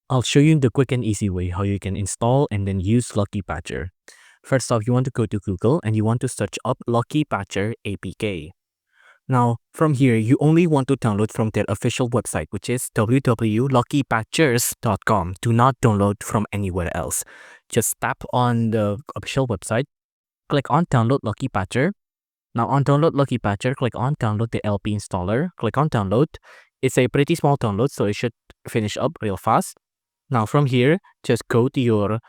I'll show you the quick and easy way how you can install and then use Lucky Patcher. First off, you want to go to Google and you want to search up Lucky Patcher APK. Now, from here, you only want to download from their official website, which is www.luckypatchers.com. Do not download from anywhere else. Just tap on the official website, click on Download Lucky Patcher. Now, on Download Lucky Patcher, click on Download the LP installer. Click on Download. It's a pretty small download, so it should finish up real fast. Now, from here, just go to your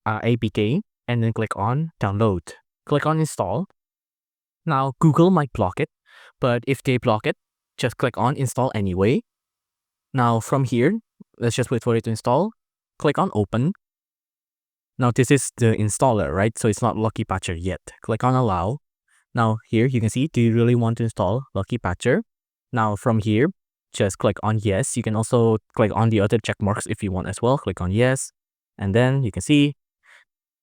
APK and then click on Download. Click on Install. Now, Google might block it, but if they block it, just click on Install anyway. Now, from here, let's just wait for it to install. Click on Open. Now, this is the installer, right? So it's not Lucky Patcher yet. Click on Allow. Now, here you can see, do you really want to install Lucky Patcher? Now, from here, just click on Yes. You can also click on the other check marks if you want as well. Click on Yes. And then you can see,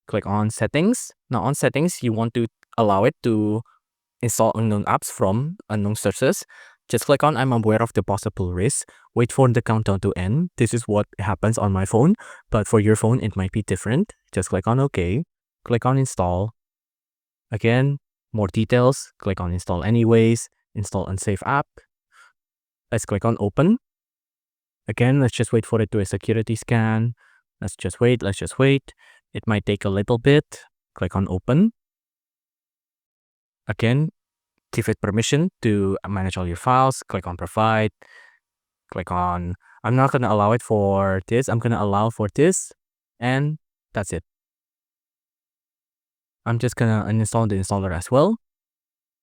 click on Settings. Now, on Settings, you want to allow it to install unknown apps from unknown sources. Just click on I'm aware of the possible risks. Wait for the countdown to end. This is what happens on my phone, but for your phone, it might be different. Just click on OK. Click on Install. Again, more details. Click on Install anyways. Install unsafe app. Let's click on Open. Again, let's just wait for it to a security scan. Let's just wait. It might take a little bit. Click on Open. Again, give it permission to manage all your files. Click on Provide. Click on, I'm not going to allow it for this. I'm going to allow for this. And that's it. I'm just going to uninstall the installer as well,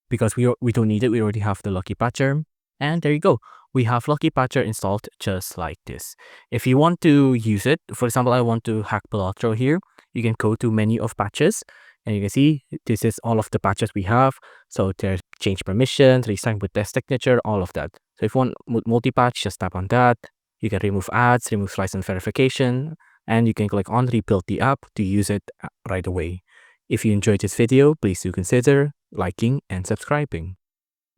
because we don't need it. We already have the Lucky Patcher. And there you go. We have Lucky Patcher installed just like this. If you want to use it, for example, I want to hack Pilotro here, you can go to menu of patches. And you can see this is all of the patches we have. So there's change permissions, resign with test signature, all of that. So if you want multi-patch, just tap on that. You can remove ads, remove license verification, and you can click on rebuild the app to use it right away. If you enjoyed this video, please do consider liking and subscribing.